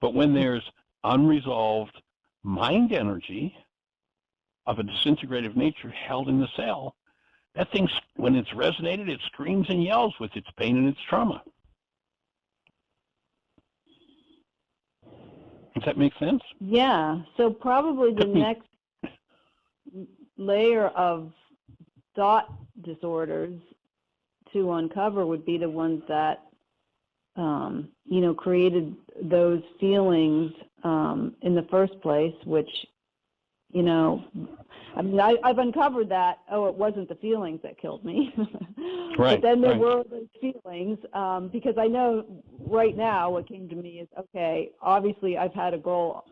But when there's unresolved mind energy of a disintegrative nature held in the cell, that thing, when it's resonated, it screams and yells with its pain and its trauma. Does that make sense? Yeah. So probably the next layer of thought disorders to uncover would be the ones that, created those feelings in the first place, which, I've uncovered that, it wasn't the feelings that killed me. Right. But then there right. were those feelings, because I know right now what came to me is, okay, obviously I've had a goal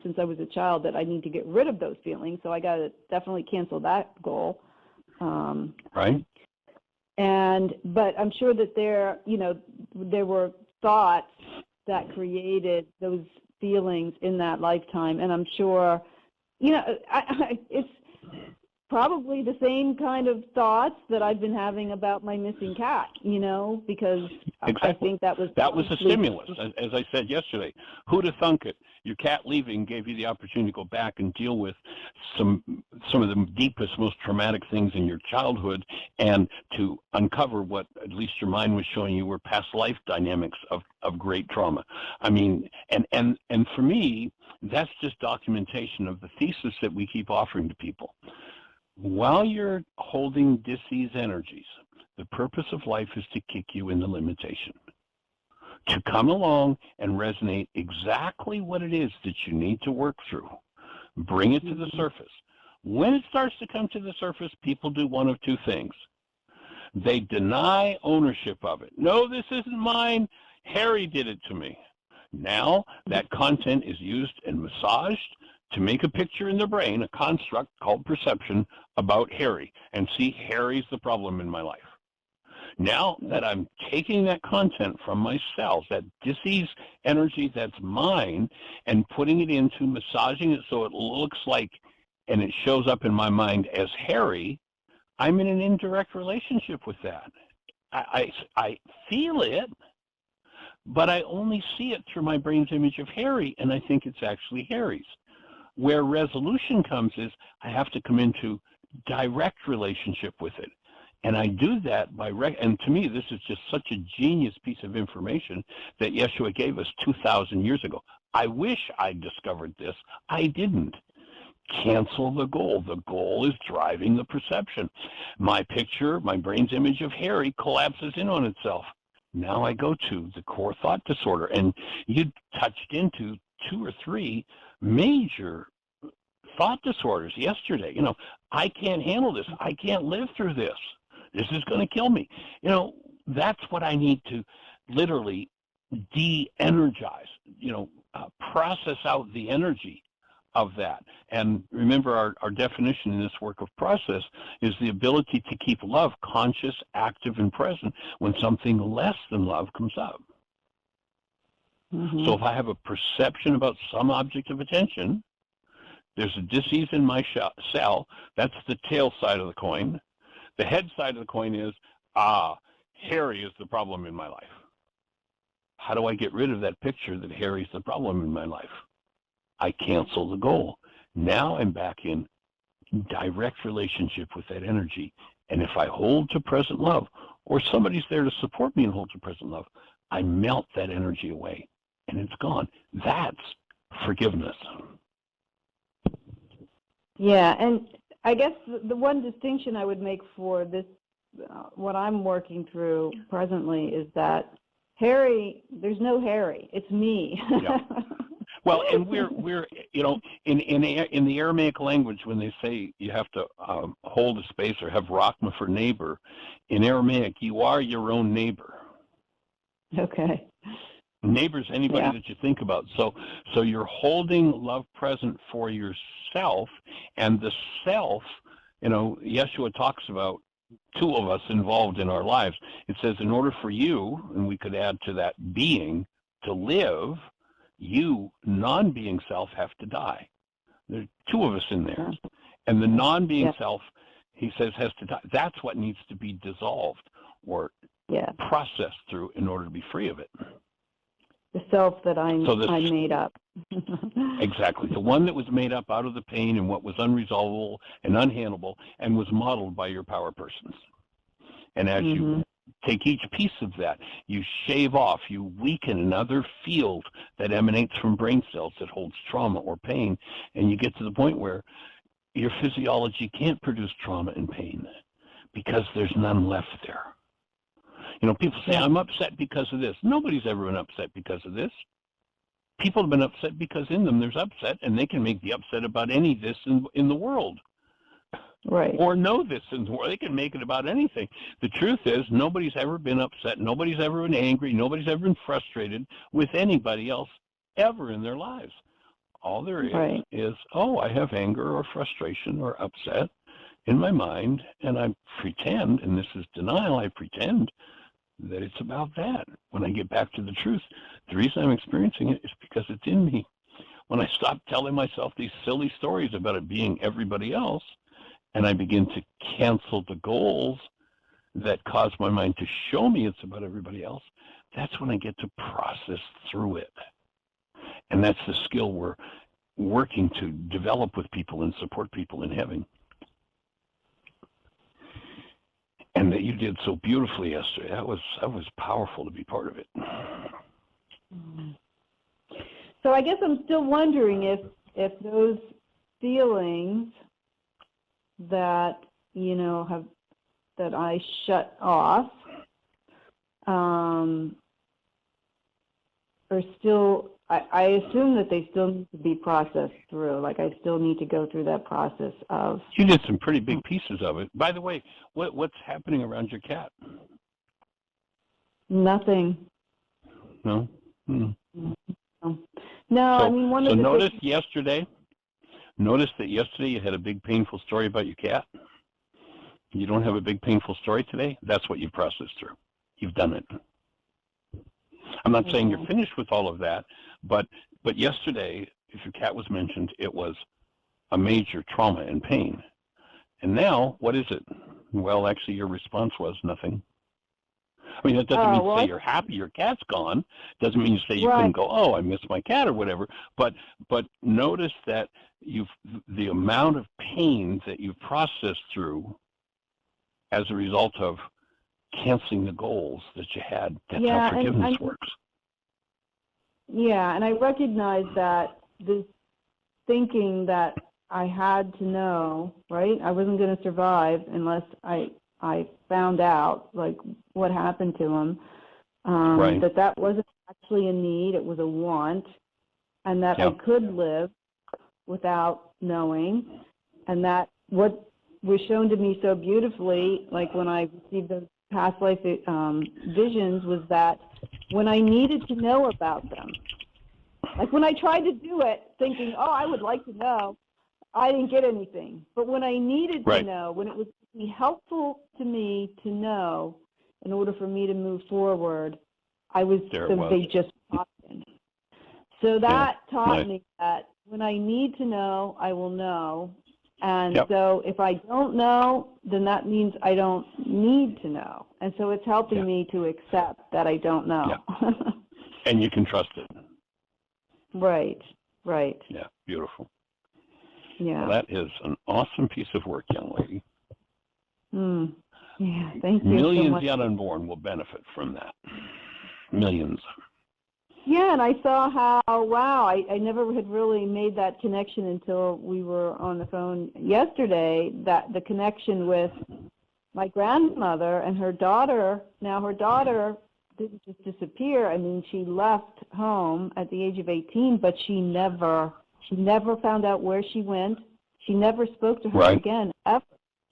since I was a child that I need to get rid of those feelings, so I got to definitely cancel that goal. Right. But I'm sure that there were thoughts that created those feelings in that lifetime, and I'm sure, it's probably the same kind of thoughts that I've been having about my missing cat, because Exactly. I think that was a stimulus. As I said yesterday, who'd have thunk it? Your cat leaving gave you the opportunity to go back and deal with some of the deepest, most traumatic things in your childhood, and to uncover what at least your mind was showing you were past life dynamics of great trauma. I mean, and for me, that's just documentation of the thesis that we keep offering to people. While you're holding disease energies, the purpose of life is to kick you in the limitation, to come along and resonate exactly what it is that you need to work through, bring it to the surface. When it starts to come to the surface, people do one of two things. They deny ownership of it. No, this isn't mine. Harry did it to me. Now that content is used and massaged to make a picture in their brain, a construct called perception about Harry, and see Harry's the problem in my life. Now that I'm taking that content from my cells, that disease energy that's mine, and putting it into massaging it so it looks like and it shows up in my mind as Harry, I'm in an indirect relationship with that. I feel it, but I only see it through my brain's image of Harry, and I think it's actually Harry's. Where resolution comes is I have to come into direct relationship with it. And I do that by, and to me, this is just such a genius piece of information that Yeshua gave us 2,000 years ago. I wish I discovered this. I didn't. Cancel the goal. The goal is driving the perception. My picture, my brain's image of Harry collapses in on itself. Now I go to the core thought disorder. And you touched into 2 or 3 major thought disorders yesterday. I can't handle this. I can't live through this. This is going to kill me. That's what I need to literally de-energize, process out the energy of that. And remember, our definition in this work of process is the ability to keep love conscious, active, and present when something less than love comes up. Mm-hmm. So if I have a perception about some object of attention, there's a disease in my cell. That's the tail side of the coin. The head side of the coin is, Harry is the problem in my life. How do I get rid of that picture that Harry's the problem in my life? I cancel the goal. Now I'm back in direct relationship with that energy. And if I hold to present love, or somebody's there to support me and hold to present love, I melt that energy away and it's gone. That's forgiveness. Yeah, and I guess the one distinction I would make for this, what I'm working through presently, is that Harry, there's no Harry. It's me. Yeah. Well, and we're in the Aramaic language, when they say you have to hold a space or have Rachma for neighbor, in Aramaic, you are your own neighbor. Okay. Neighbor's anybody that you think about. So you're holding love present for yourself, and the self, Yeshua talks about 2 of us involved in our lives. It says, in order for you, and we could add to that being, to live, you, non-being self, have to die. There are 2 of us in there. And the non-being self, he says, has to die. That's what needs to be dissolved or processed through in order to be free of it. The self that I made up. Exactly. The one that was made up out of the pain and what was unresolvable and unhandleable and was modeled by your power persons. And as you take each piece of that, you shave off, you weaken another field that emanates from brain cells that holds trauma or pain, and you get to the point where your physiology can't produce trauma and pain because there's none left there. You know, people say, I'm upset because of this. Nobody's ever been upset because of this. People have been upset because in them there's upset, and they can make the upset about any this in the world. Right. Or know this in the world. They can make it about anything. The truth is, nobody's ever been upset. Nobody's ever been angry. Nobody's ever been frustrated with anybody else ever in their lives. All there is, oh, I have anger or frustration or upset in my mind, and I pretend, and this is denial, I pretend that it's about that. When I get back to the truth, the reason I'm experiencing it is because it's in me. When I stop telling myself these silly stories about it being everybody else, and I begin to cancel the goals that cause my mind to show me it's about everybody else, that's when I get to process through it. And that's the skill we're working to develop with people and support people in having. And that you did so beautifully yesterday. That was powerful to be part of it. So I guess I'm still wondering if those feelings that, you know, that I shut off are still, I assume that they still need to be processed through. Like I still need to go through that process of. You did some pretty big pieces of it. By the way, what's happening around your cat? Nothing. No? No, So, I mean, one of the notice that yesterday you had a big painful story about your cat. You don't have a big painful story today? That's what you processed through. You've done it. I'm not saying you're finished with all of that, but yesterday, if your cat was mentioned, it was a major trauma and pain. And now, what is it? Well, actually, your response was nothing. I mean, that doesn't mean to say you're happy your cat's gone. Doesn't mean to say you couldn't go, oh, I miss my cat or whatever. But notice that the amount of pain that you've processed through as a result of canceling the goals that you had. That's how forgiveness works. Yeah, and I recognize that this thinking that I had to know, right? I wasn't going to survive unless I found out, like, what happened to him. That wasn't actually a need, it was a want, and that I could live without knowing, and that what was shown to me so beautifully, like when I received those past life visions, was that when I needed to know about them, like when I tried to do it thinking, oh, I would like to know, I didn't get anything. But when I needed to know, when it would be helpful to me to know in order for me to move forward, they just popped in. So that taught me that when I need to know, I will know. And so if I don't know, then that means I don't need to know. And so it's helping me to accept that I don't know. And you can trust it. Right. Yeah, beautiful. Yeah. Well, that is an awesome piece of work, young lady. Yeah, thank you. Millions so much. yet unborn will benefit from that. Millions. Yeah, and I saw how, wow, I never had really made that connection until we were on the phone yesterday, that the connection with my grandmother and her daughter. Now, her daughter didn't just disappear. I mean, she left home at the age of 18, but she never found out where she went. She never spoke to her again, ever.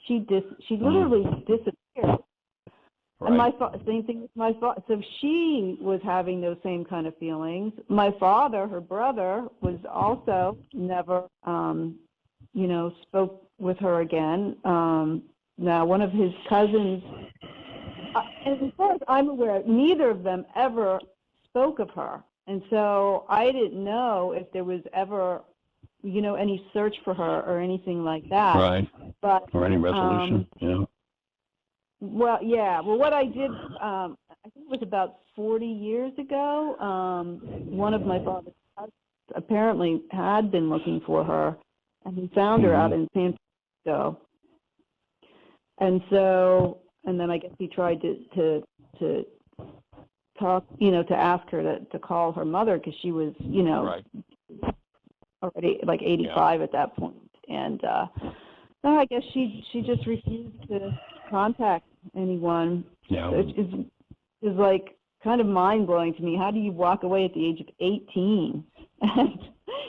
She literally disappeared. And same thing with my father. So she was having those same kind of feelings. My father, her brother, was also never, spoke with her again. Now, one of his cousins, and as far as I'm aware, neither of them ever spoke of her. And so I didn't know if there was ever, any search for her or anything like that. Right. But, or any resolution, Well, yeah. Well, what I did, I think it was about 40 years ago, one of my father's cousins apparently had been looking for her, and he found her out in San Francisco. And so, and then I guess he tried to talk, to ask her to call her mother, because she was, already like 85 at that point. And I guess she just refused to contact anyone. Yeah. It is like kind of mind-blowing to me. How do you walk away at the age of 18 and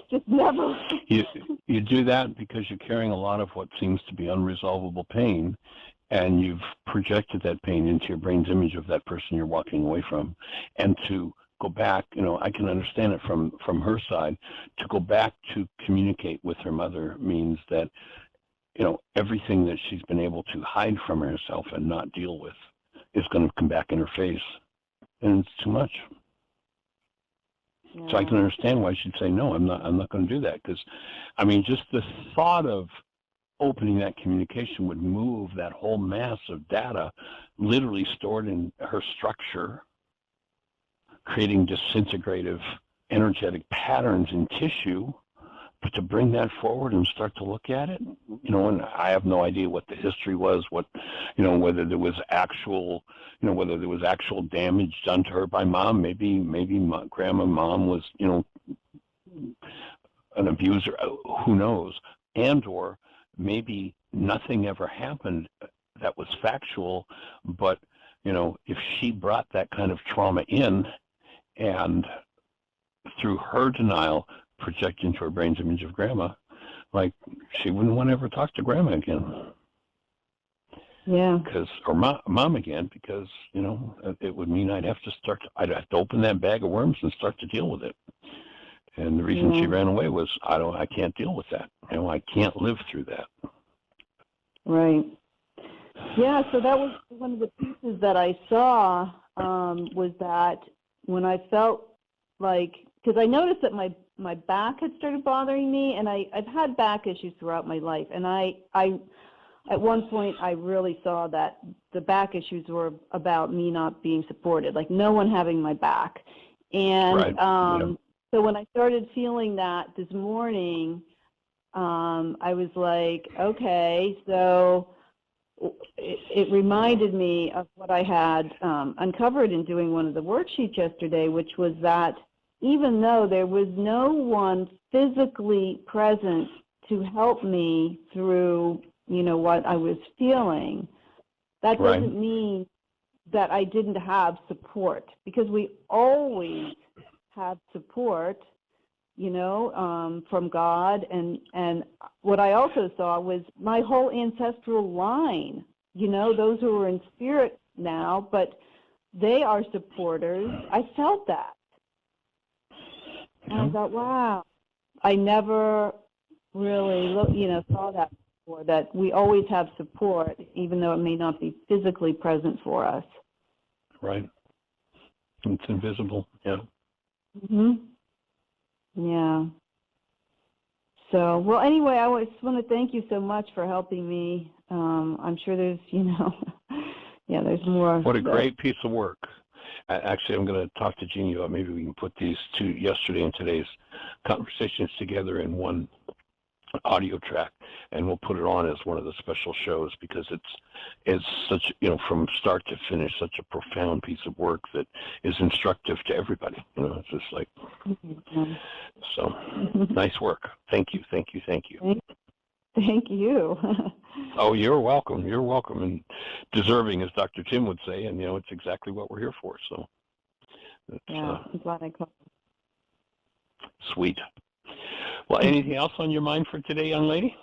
just never? You do that because you're carrying a lot of what seems to be unresolvable pain, and you've projected that pain into your brain's image of that person you're walking away from. And to go back, I can understand it from her side. To go back to communicate with her mother means that, everything that she's been able to hide from herself and not deal with is going to come back in her face. And it's too much. Yeah. So I can understand why she'd say, no, I'm not going to do that. Because, just the thought of opening that communication would move that whole mass of data literally stored in her structure, creating disintegrative energetic patterns in tissue. But to bring that forward and start to look at it, and I have no idea what the history was, whether there was actual, whether there was actual damage done to her by mom. Maybe mom was, an abuser. Who knows? Or maybe nothing ever happened that was factual, but, if she brought that kind of trauma in and through her denial project into her brain's image of grandma, like she wouldn't want to ever talk to grandma again. Yeah. Or mom again, because, it would mean I'd have to open that bag of worms and start to deal with it. And the reason she ran away was, I can't deal with that. I can't live through that. Right. Yeah, so that was one of the pieces that I saw, was that when I felt like, because I noticed that my back had started bothering me, and I've had back issues throughout my life, and I at one point I really saw that the back issues were about me not being supported, like no one having my back. And Right. So when I started feeling that this morning, I was like, okay, so it reminded me of what I had uncovered in doing one of the worksheets yesterday, which was that even though there was no one physically present to help me through, what I was feeling, that doesn't mean that I didn't have support, because we always have support, from God. And what I also saw was my whole ancestral line, those who are in spirit now, but they are supporters. I felt that. And I thought, wow, I never really saw that before, that we always have support, even though it may not be physically present for us. Right. It's invisible, yeah. Mm-hmm. Yeah. So, well, anyway, I just want to thank you so much for helping me. I'm sure there's, there's more. What a great piece of work. Actually, I'm going to talk to Jeannie about maybe we can put these two, yesterday and today's conversations, together in one audio track, and we'll put it on as one of the special shows, because it's such, from start to finish, such a profound piece of work that is instructive to everybody. It's just like, so nice work. Thank you. Thank you. Oh, you're welcome. You're welcome, and deserving, as Dr. Tim would say, and it's exactly what we're here for. So, I'm glad I called. Sweet. Well, anything else on your mind for today, young lady?